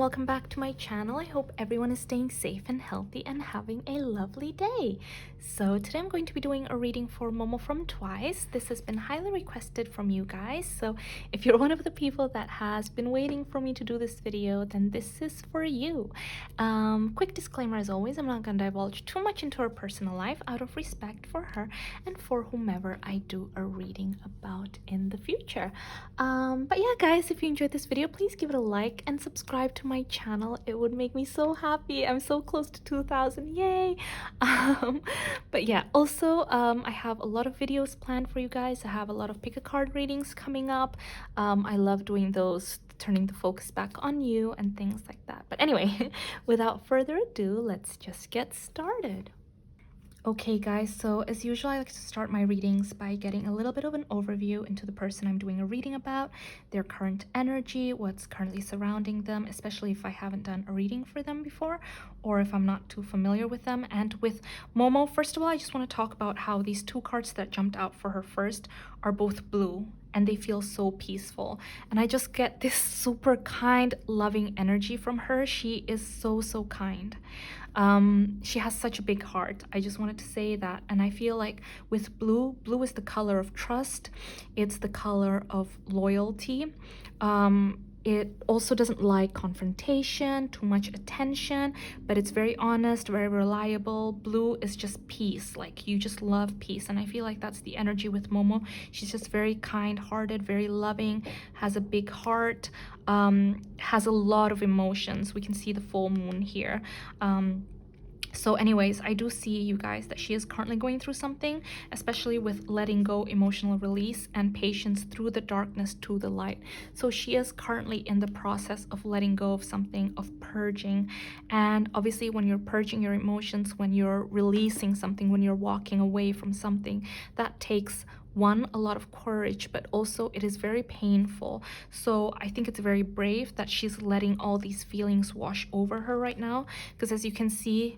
welcome back to my channel. I hope everyone is staying safe and healthy and having a lovely day. So today I'm going to be doing a reading for Momo from Twice. This has been highly requested from you guys, so if you're one of the people that has been waiting for me to do this video, then this is for you. Quick disclaimer as always, I'm not going to divulge too much into her personal life out of respect for her and for whomever I do a reading about in the future. But yeah guys, if you enjoyed this video, please give it a like and subscribe to my channel. It would make me so happy. I'm so close to 2,000, yay. But yeah, also I have a lot of videos planned for you guys. I have a lot of pick a card readings coming up. I love doing those, turning the focus back on you and things like that. But anyway, without further ado, let's just get started. Okay guys, so as usual I like to start my readings by getting a little bit of an overview into the person I'm doing a reading about, their current energy, what's currently surrounding them, especially if I haven't done a reading for them before or if I'm not too familiar with them. And with Momo, first of all, I just want to talk about how these two cards that jumped out for her first are both blue and they feel so peaceful, and I just get this super kind, loving energy from her. She is so kind. She has such a big heart. I just wanted to say that. And I feel like with blue is the color of trust, it's the color of loyalty. It also doesn't like confrontation, too much attention, but it's very honest, very reliable. Blue is just peace, like you just love peace, and I feel like that's the energy with Momo. She's just very kind-hearted, very loving, has a big heart, has a lot of emotions. We can see the full moon here. So anyways, I do see, you guys, that she is currently going through something, especially with letting go, emotional release, and patience through the darkness to the light. So she is currently in the process of letting go of something, of purging. And obviously when you're purging your emotions, when you're releasing something, when you're walking away from something, that takes a lot of courage, but also it is very painful. So I think it's very brave that she's letting all these feelings wash over her right now, because as you can see,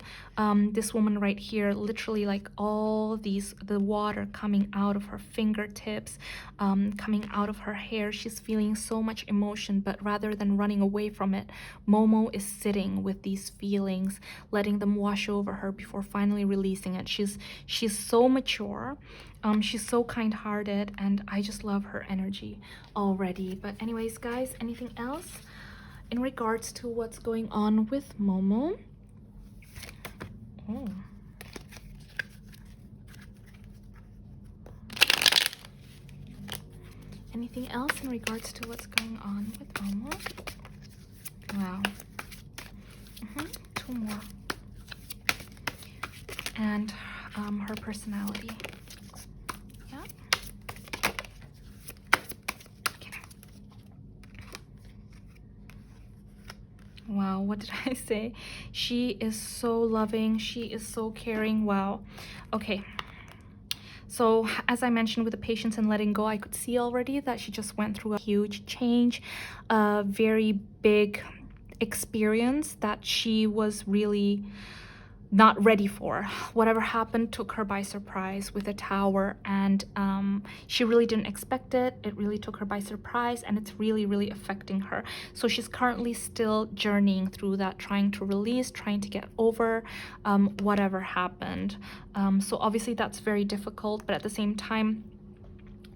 this woman right here, literally like all the water coming out of her fingertips, coming out of her hair. She's feeling so much emotion, but rather than running away from it, Momo is sitting with these feelings, letting them wash over her before finally releasing it. She's so mature. She's so kind-hearted, and I just love her energy already. But anyways guys, anything else in regards to what's going on with Momo? Oh. Anything else in regards to what's going on with Momo? Wow. Two more. And her personality. Wow, what did I say? She is so loving. She is so caring. Wow. Okay. So as I mentioned with the patience and letting go, I could see already that she just went through a huge change, a very big experience that she was really not ready for. Whatever happened took her by surprise with the tower, and she really didn't expect it. It really took her by surprise, and it's really affecting her. So she's currently still journeying through that, trying to release, trying to get over whatever happened. So obviously that's very difficult, but at the same time,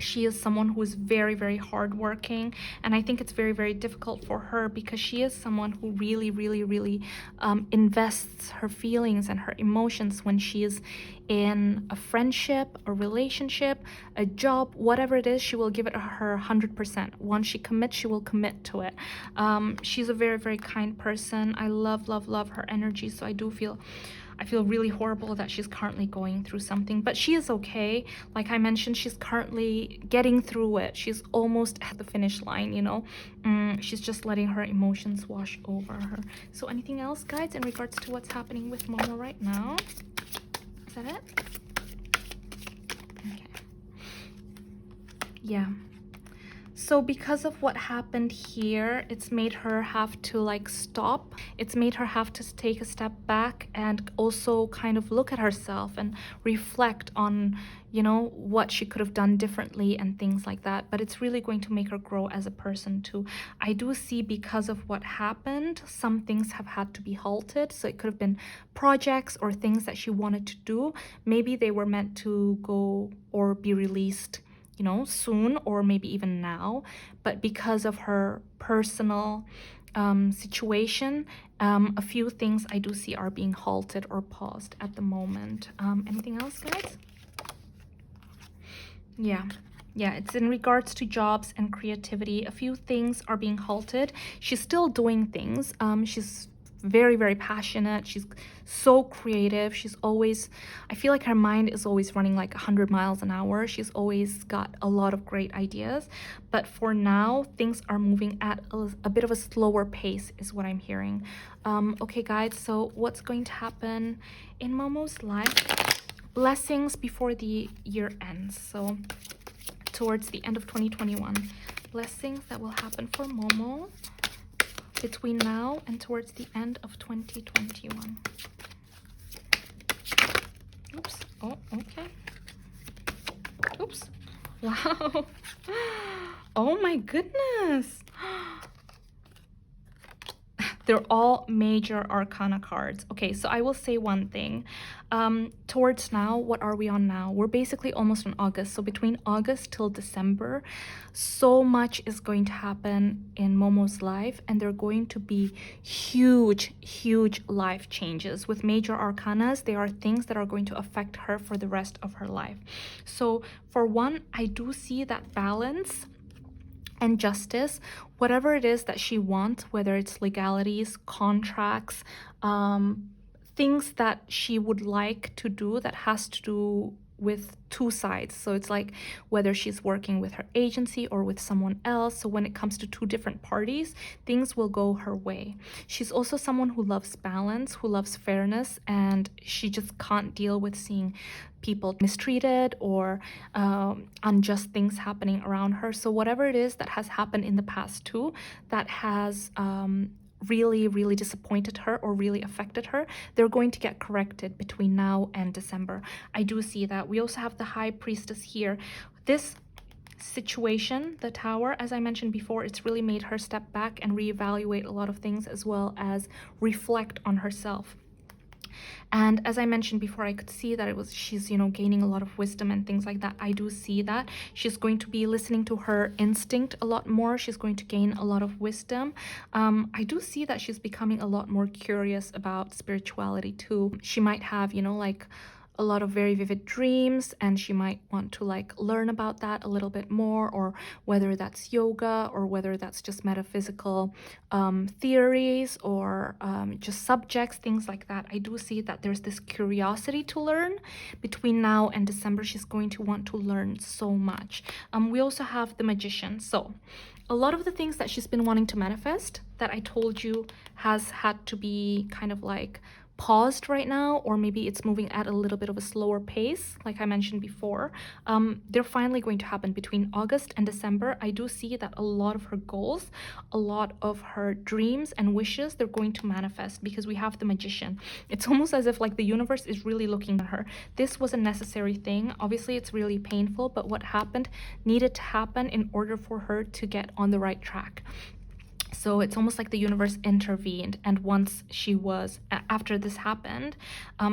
she is someone who is very hardworking, and I think it's very difficult for her because she is someone who really invests her feelings and her emotions when she is in a friendship, a relationship, a job, whatever it is. She will give it her 100%. Once she commits, she will commit to it. She's a very kind person. I love her energy. So I feel really horrible that she's currently going through something, but she is okay. Like I mentioned, she's currently getting through it. She's almost at the finish line, you know. She's just letting her emotions wash over her. So anything else, guys, in regards to what's happening with Momo right now? Is that it? Okay. Yeah. So because of what happened here, it's made her have to like stop. It's made her have to take a step back and also kind of look at herself and reflect on, you know, what she could have done differently and things like that. But it's really going to make her grow as a person too. I do see because of what happened, some things have had to be halted. So it could have been projects or things that she wanted to do. Maybe they were meant to go or be released, you know, soon or maybe even now, but because of her personal situation, a few things I do see are being halted or paused at the moment. Anything else, guys? Yeah, it's in regards to jobs and creativity. A few things are being halted. She's still doing things. She's very, very passionate. She's so creative. She's always, I feel like her mind is always running like 100 miles an hour. She's always got a lot of great ideas. But for now, things are moving at a bit of a slower pace is what I'm hearing. Okay, guys, so what's going to happen in Momo's life? Blessings before the year ends. So towards the end of 2021, blessings that will happen for Momo between now and towards the end of 2021. Oops. Oh, okay. Oops. Wow. Oh my goodness. They're all major arcana cards. Okay, so I will say one thing. Towards now, what are we on now? We're basically almost in August. So between August till December, so much is going to happen in Momo's life, and they're going to be huge, huge life changes. With major arcanas, they are things that are going to affect her for the rest of her life. So for one, I do see that balance and justice, whatever it is that she wants, whether it's legalities, contracts, things that she would like to do that has to do with two sides. So it's like whether she's working with her agency or with someone else. So when it comes to two different parties, things will go her way. She's also someone who loves balance, who loves fairness, and she just can't deal with seeing people mistreated or unjust things happening around her. So whatever it is that has happened in the past too, that has really, really disappointed her or really affected her, they're going to get corrected between now and December. I do see that. We also have the High Priestess here. This situation, the Tower, as I mentioned before, it's really made her step back and reevaluate a lot of things as well as reflect on herself. And as I mentioned before, I could see that she's, you know, gaining a lot of wisdom and things like that. I do see that she's going to be listening to her instinct a lot more. She's going to gain a lot of wisdom. I do see that she's becoming a lot more curious about spirituality too. She might have, you know, like a lot of very vivid dreams, and she might want to like learn about that a little bit more, or whether that's yoga or whether that's just metaphysical theories or just subjects, things like that. I do see that there's this curiosity to learn. Between now and December, she's going to want to learn so much. We also have the Magician. So a lot of the things that she's been wanting to manifest that I told you has had to be kind of like paused right now, or maybe it's moving at a little bit of a slower pace, like I mentioned before. They're finally going to happen between August and December. I do see that a lot of her goals, a lot of her dreams and wishes, they're going to manifest because we have the Magician. It's almost as if like the universe is really looking at her. This was a necessary thing. Obviously, it's really painful, but what happened needed to happen in order for her to get on the right track. So it's almost like the universe intervened, and once after this happened,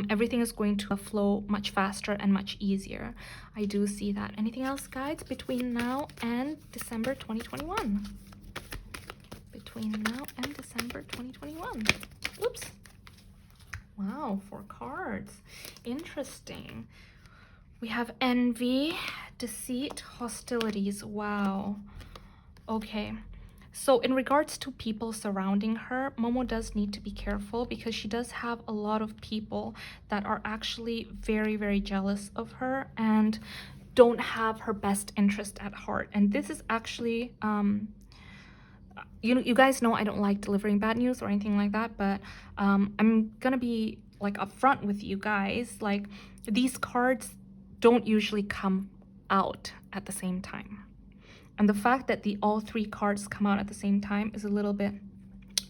everything is going to flow much faster and much easier. I do see that. Anything else, guys, between now and December 2021? Between now and December 2021. Oops. Wow, 4 cards. Interesting. We have envy, deceit, hostilities. Wow. Okay. So in regards to people surrounding her, Momo does need to be careful because she does have a lot of people that are actually very, very jealous of her and don't have her best interest at heart. And this is actually, you guys know I don't like delivering bad news or anything like that, but I'm gonna be like upfront with you guys. Like, these cards don't usually come out at the same time. And the fact that the all three cards come out at the same time is a little bit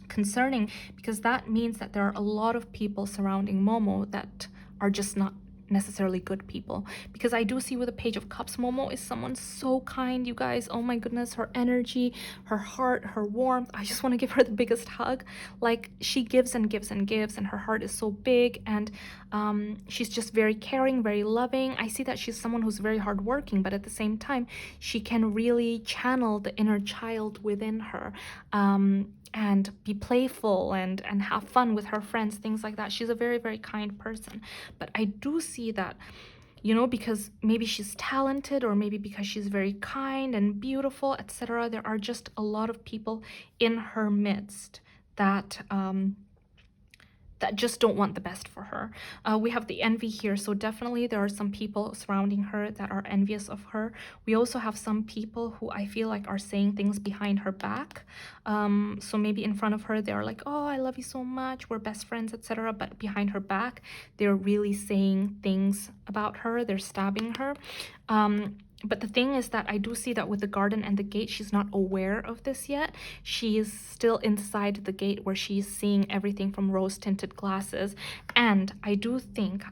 concerning, because that means that there are a lot of people surrounding Momo that are just not necessarily good people. Because I do see with the Page of Cups, Momo is someone so kind, you guys. Oh my goodness, her energy, her heart, her warmth, I just want to give her the biggest hug. Like, she gives and gives and gives, and her heart is so big, and she's just very caring, very loving. I see that she's someone who's very hardworking, but at the same time she can really channel the inner child within her, and be playful and have fun with her friends, things like that. She's a very, very kind person. But I do see that, you know, because maybe she's talented, or maybe because she's very kind and beautiful, etc., there are just a lot of people in her midst that that just don't want the best for her. We have the envy here, so definitely there are some people surrounding her that are envious of her. We also have some people who I feel like are saying things behind her back. So maybe in front of her they're like, oh, I love you so much, we're best friends, etc., but behind her back they're really saying things about her, they're stabbing her. But the thing is that I do see that with the garden and the gate, she's not aware of this yet. She is still inside the gate, where she's seeing everything from rose-tinted glasses. And I do think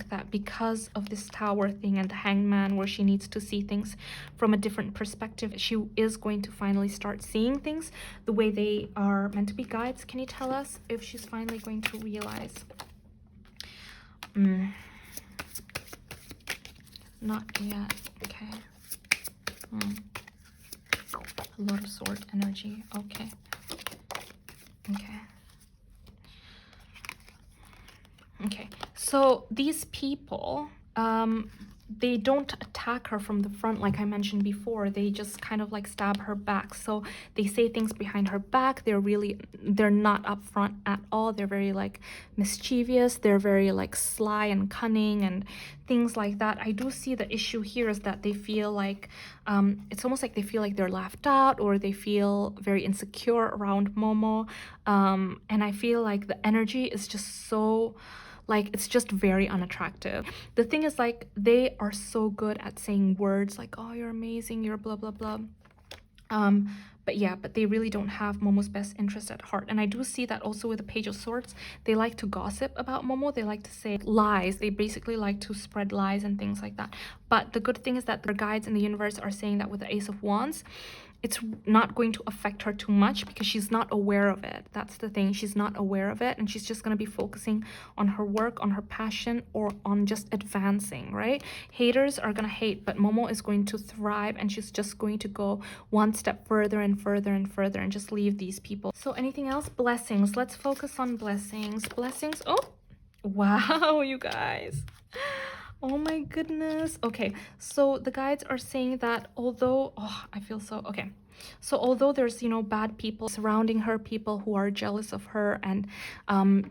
that because of this tower thing and the hangman, where she needs to see things from a different perspective, she is going to finally start seeing things the way they are meant to be. Guides, can you tell us if she's finally going to realize? Not yet. Okay. A lot of sword energy. Okay. Okay. Okay. So these people, they don't attack her from the front like I mentioned before. They just kind of like stab her back. So they say things behind her back. They're not up front at all. They're very like mischievous. They're very like sly and cunning and things like that. I do see the issue here is that they feel like it's almost like they feel like they're left out, or they feel very insecure around Momo. And I feel like the energy is just so, like, it's just very unattractive. The thing is, like, they are so good at saying words like, oh, you're amazing, you're blah blah blah. But yeah, but they really don't have Momo's best interest at heart. And I do see that also with the Page of Swords. They like to gossip about Momo. They like to say lies. They basically like to spread lies and things like that. But the good thing is that their guides in the universe are saying that with the Ace of Wands, it's not going to affect her too much, because she's not aware of it. That's the thing. She's not aware of it, and she's just going to be focusing on her work, on her passion, or on just advancing, right? Haters are going to hate, but Momo is going to thrive, and she's just going to go one step further and further and further and just leave these people. So anything else? Blessings. Let's focus on blessings. Blessings. Oh, wow, you guys. Oh my goodness. Okay, so the guides are saying that although, oh, I feel so, okay. So although there's, you know, bad people surrounding her, people who are jealous of her and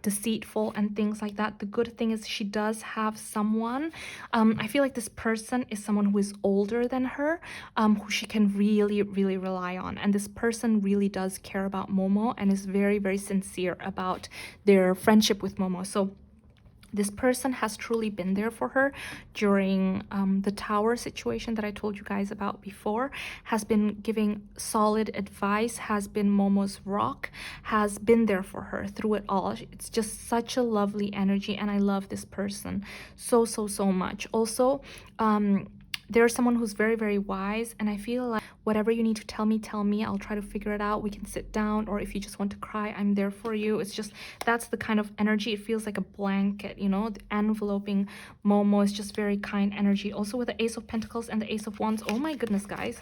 deceitful and things like that, the good thing is she does have someone. I feel like this person is someone who is older than her, who she can really, really rely on. And this person really does care about Momo and is very, very sincere about their friendship with Momo. So this person has truly been there for her during the tower situation that I told you guys about before, has been giving solid advice, has been Momo's rock, has been there for her through it all. It's just such a lovely energy, and I love this person so, so, so much. Also, there's someone who's very, very wise, and I feel like whatever you need to tell me, I'll try to figure it out. We can sit down, or if you just want to cry, I'm there for you. It's just, that's the kind of energy. It feels like a blanket, you know, the enveloping Momo is just very kind energy. Also with the Ace of Pentacles and the Ace of Wands, oh my goodness, guys.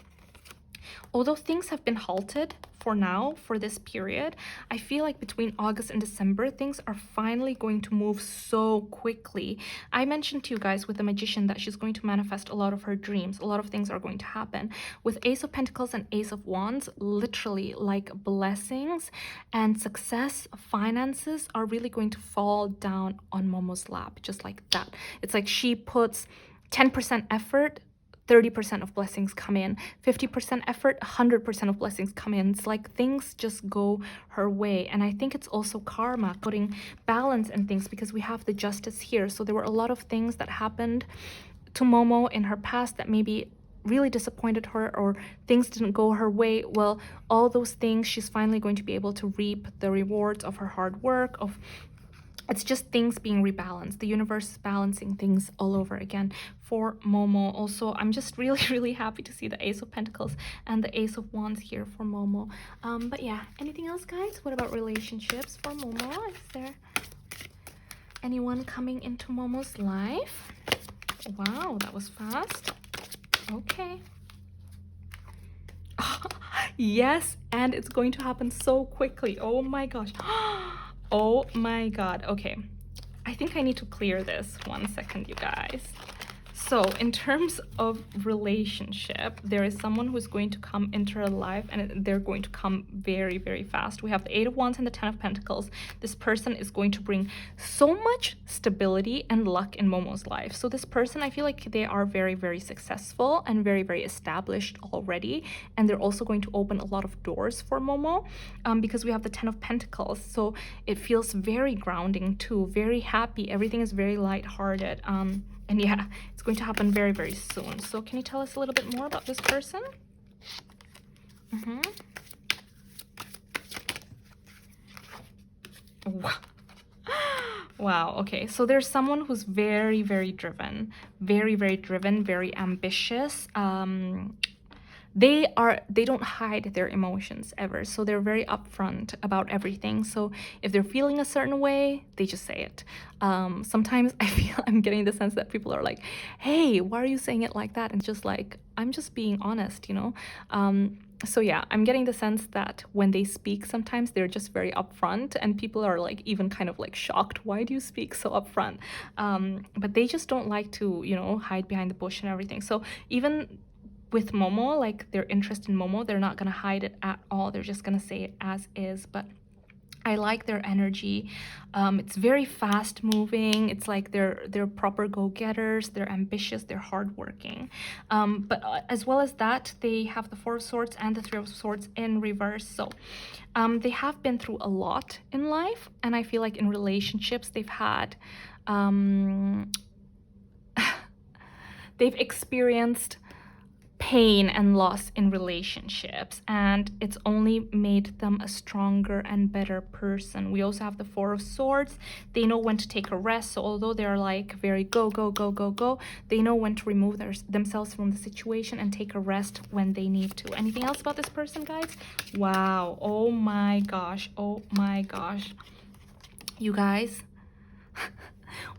Although things have been halted for now, for this period, I feel like between August and December, things are finally going to move so quickly. I mentioned to you guys with the Magician that she's going to manifest a lot of her dreams. A lot of things are going to happen. With Ace of Pentacles and Ace of Wands, literally like blessings and success, finances are really going to fall down on Momo's lap, just like that. It's like she puts 10% effort, 30% of blessings come in, 50% effort, 100% of blessings come in. It's like things just go her way. And I think it's also karma, putting balance and things, because we have the Justice here. So there were a lot of things that happened to Momo in her past that maybe really disappointed her, or things didn't go her way, well, all those things, she's finally going to be able to reap the rewards of her hard work, of it's just things being rebalanced. The universe is balancing things all over again for Momo. Also, I'm just really, really happy to see the Ace of Pentacles and the Ace of Wands here for Momo. But yeah, anything else, guys? What about relationships for Momo? Is there anyone coming into Momo's life? Wow, that was fast. Okay. Yes, and it's going to happen so quickly. Oh my gosh. Oh my god. Okay, I think I need to clear this 1 second, you guys. So in terms of relationship, there is someone who's going to come into her life, and they're going to come very, very fast. We have the Eight of Wands and the Ten of Pentacles. This person is going to bring so much stability and luck in Momo's life. So this person, I feel like they are very, very successful and very, very established already. And they're also going to open a lot of doors for Momo, because we have the Ten of Pentacles. So it feels very grounding too, very happy. Everything is very lighthearted. And yeah, it's going to happen very, very soon. So can you tell us a little bit more about this person? Wow, okay. So there's someone who's very, very driven, very, very driven, very ambitious. They don't hide their emotions ever, so they're very upfront about everything. So if they're feeling a certain way, they just say it. Sometimes I feel I'm getting the sense that people are like, hey, why are you saying it like that? And just like, I'm just being honest, you know. So yeah, I'm getting the sense that when they speak, sometimes they're just very upfront, and people are like even kind of like shocked, why do you speak so upfront? But they just don't like to, you know, hide behind the bush and everything. So even with Momo, like their interest in Momo, they're not gonna hide it at all. They're just gonna say it as is. But I like their energy. It's very fast moving. It's like they're proper go-getters. They're ambitious. They're hardworking. But as well as that, they have the Four of Swords and the Three of Swords in reverse. So they have been through a lot in life, and I feel like in relationships they've had they've experienced pain and loss in relationships, and it's only made them a stronger and better person. We also have the Four of Swords. They know when to take a rest. So although they're like very go, go, go, go, go, they know when to remove themselves from the situation and take a rest when they need to. Anything else about this person, guys? Wow. Oh my gosh. Oh my gosh. You guys,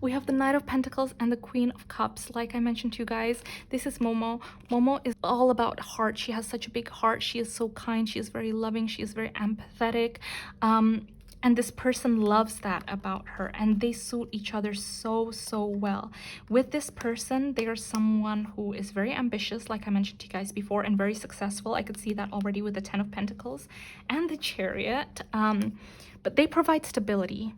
we have the Knight of Pentacles and the Queen of Cups. Like I mentioned to you guys, this is Momo. Momo is all about heart. She has such a big heart. She is so kind. She is very loving. She is very empathetic. And this person loves that about her, and they suit each other so, so well. With this person, they are someone who is very ambitious, like I mentioned to you guys before, and very successful. I could see that already with the Ten of Pentacles and the Chariot. But they provide stability.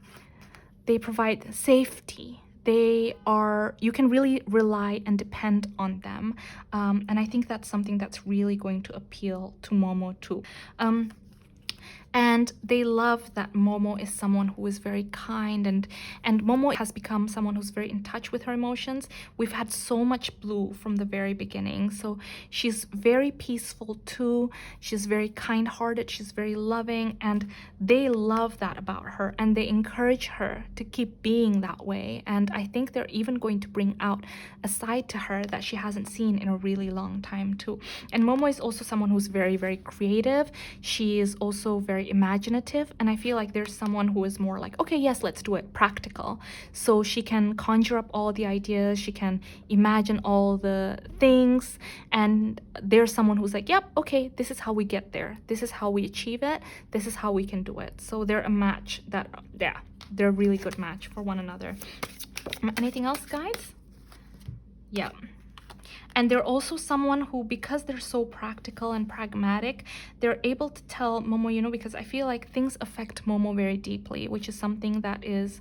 They provide safety. You can really rely and depend on them. And I think that's something that's really going to appeal to Momo too. And they love that Momo is someone who is very kind, and Momo has become someone who's very in touch with her emotions. We've had so much blue from the very beginning. So she's very peaceful too. She's very kind-hearted. She's very loving, and they love that about her, and they encourage her to keep being that way. And I think they're even going to bring out a side to her that she hasn't seen in a really long time too. And Momo is also someone who's very, very creative. She is also very imaginative, and I feel like there's someone who is more like, okay, yes, let's do it, practical. So she can conjure up all the ideas, she can imagine all the things, and there's someone who's like, yep, okay, this is how we get there, this is how we achieve it, this is how we can do it. So they're a match that, yeah, they're a really good match for one another. Anything else, guys? Yeah. And they're also someone who, because they're so practical and pragmatic, they're able to tell Momo, you know, because I feel like things affect Momo very deeply, which is something that is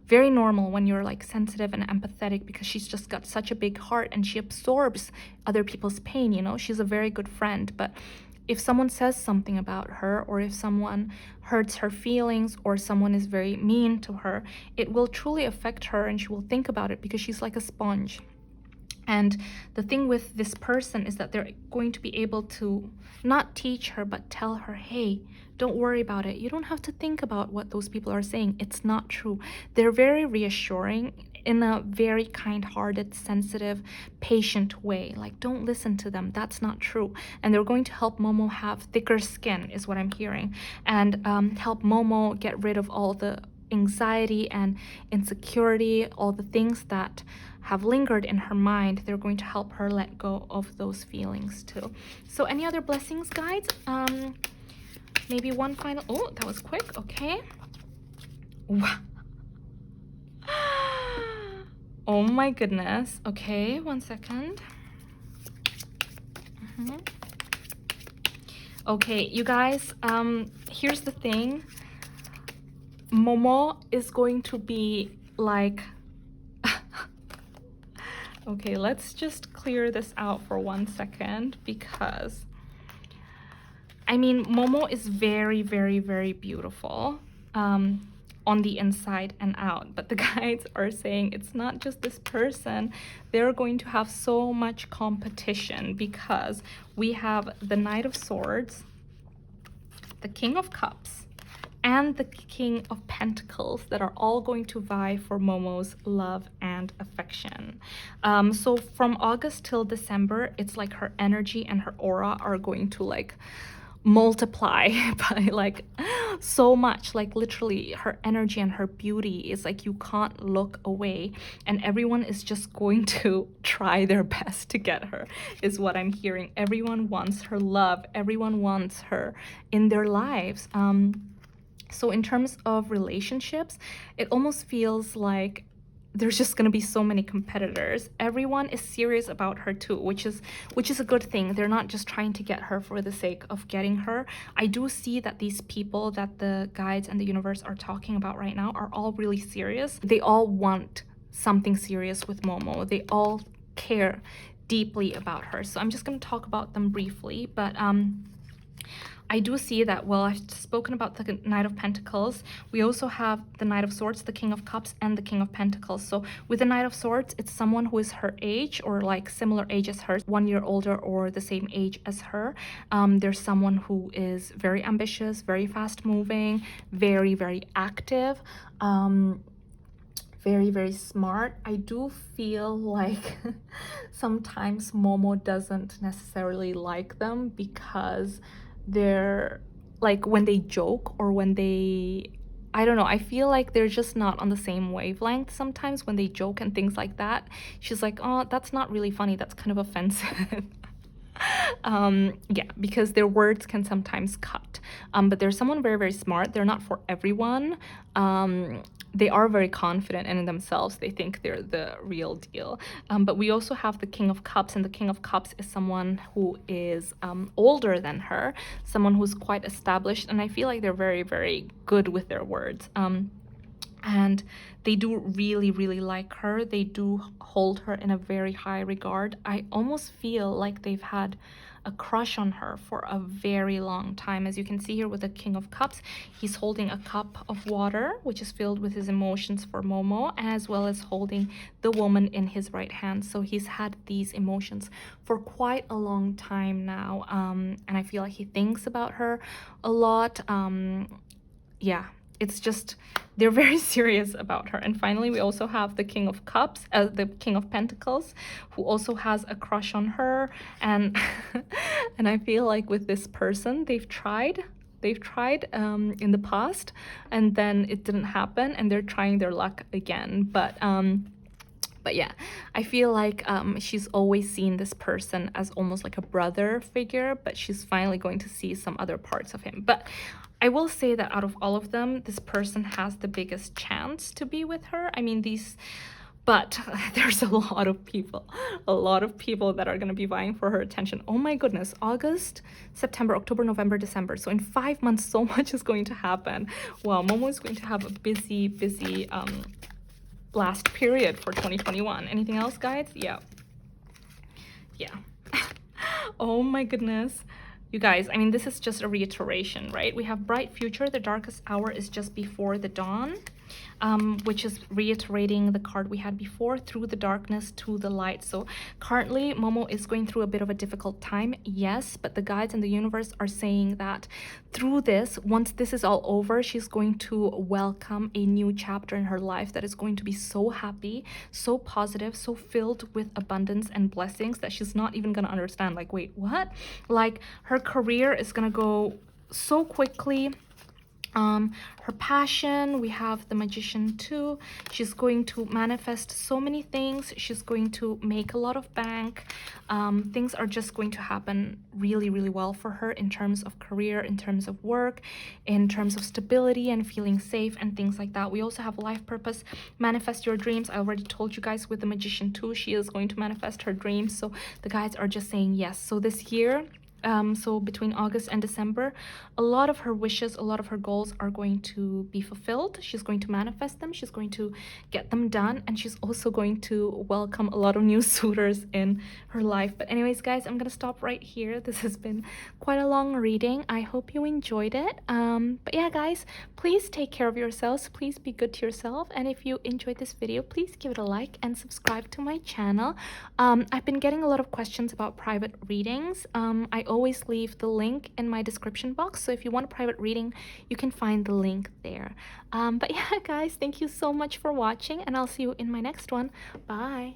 very normal when you're like sensitive and empathetic, because she's just got such a big heart and she absorbs other people's pain, you know. She's a very good friend, but if someone says something about her, or if someone hurts her feelings, or someone is very mean to her, it will truly affect her, and she will think about it because she's like a sponge. And the thing with this person is that they're going to be able to not teach her, but tell her, hey, don't worry about it. You don't have to think about what those people are saying. It's not true. They're very reassuring in a very kind-hearted, sensitive, patient way. Like, don't listen to them. That's not true. And they're going to help Momo have thicker skin, is what I'm hearing, and help Momo get rid of all the anxiety and insecurity, all the things that have lingered in her mind. They're going to help her let go of those feelings too. So any other blessings, guys? Maybe one final. Oh, that was quick. Okay. Wow. Oh my goodness. Okay, 1 second. Okay, you guys, here's the thing. Momo is going to be like okay, let's just clear this out for 1 second, because I mean, Momo is very, very, very beautiful on the inside and out, but the guides are saying it's not just this person. They're going to have so much competition, because we have the Knight of Swords, the King of Cups, and the King of Pentacles that are all going to vie for Momo's love and affection. So from August till December, it's like her energy and her aura are going to like multiply by like so much. Like literally her energy and her beauty is like you can't look away, and everyone is just going to try their best to get her, is what I'm hearing. Everyone wants her love. Everyone wants her in their lives. So in terms of relationships, it almost feels like there's just going to be so many competitors. Everyone is serious about her too, which is a good thing. They're not just trying to get her for the sake of getting her. I do see that these people that the guides and the universe are talking about right now are all really serious. They all want something serious with Momo. They all care deeply about her. So I'm just going to talk about them briefly, but I do see that, well, I've spoken about the Knight of Pentacles. We also have the Knight of Swords, the King of Cups, and the King of Pentacles. So with the Knight of Swords, it's someone who is her age or like similar age as her, 1 year older or the same age as her. There's someone who is very ambitious, very fast moving, very, very active. Very, very smart. I do feel like sometimes Momo doesn't necessarily like them, because they're like, when they joke or when they, I don't know, I feel like they're just not on the same wavelength sometimes when they joke and things like that. She's like, oh, that's not really funny, that's kind of offensive. Yeah, because their words can sometimes cut. But there's someone very, very smart. They're not for everyone. They are very confident in themselves. They think they're the real deal. But we also have the King of Cups, and the King of Cups is someone who is older than her, someone who's quite established, and I feel like they're very, very good with their words. And they do really, really like her. They do hold her in a very high regard. I almost feel like they've had a crush on her for a very long time. As you can see here with the King of Cups, he's holding a cup of water, which is filled with his emotions for Momo, as well as holding the woman in his right hand. So he's had these emotions for quite a long time now. And I feel like he thinks about her a lot. Yeah. It's just, they're very serious about her. And finally, we also have the King of Cups, the King of Pentacles, who also has a crush on her. And and I feel like with this person, they've tried in the past, and then it didn't happen, and they're trying their luck again. But yeah, I feel like she's always seen this person as almost like a brother figure, but she's finally going to see some other parts of him. But I will say that out of all of them, this person has the biggest chance to be with her. I mean, but there's a lot of people that are going to be vying for her attention. Oh my goodness, August, September, October, November, December. So in 5 months, so much is going to happen. Well, Momo is going to have a busy last period for 2021. Anything else, guys? Yeah. Oh my goodness. You guys, I mean, this is just a reiteration, right? We have bright future. The darkest hour is just before the dawn. which is reiterating the card we had before, through the darkness to the light. So currently Momo is going through a bit of a difficult time, yes, but the guides and the universe are saying that through this, once this is all over, she's going to welcome a new chapter in her life that is going to be so happy, so positive, so filled with abundance and blessings that she's not even gonna understand, like, wait, what? Like, her career is gonna go so quickly. Her passion, we have the Magician too. She's going to manifest so many things. She's going to make a lot of bank. Things are just going to happen really, really well for her in terms of career, in terms of work, in terms of stability and feeling safe and things like that. We also have life purpose, manifest your dreams. I already told you guys with the Magician too, she is going to manifest her dreams. So the guides are just saying yes. So this year, so between August and December, a lot of her wishes, a lot of her goals are going to be fulfilled. She's going to manifest them, she's going to get them done, and she's also going to welcome a lot of new suitors in her life. But anyways, guys, I'm gonna stop right here. This has been quite a long reading. I hope you enjoyed it. But yeah, guys, please take care of yourselves, please be good to yourself, and if you enjoyed this video, please give it a like and subscribe to my channel. I've been getting a lot of questions about private readings. I always leave the link in my description box, so if you want a private reading, you can find the link there. But yeah, guys, thank you so much for watching, and I'll see you in my next one. Bye.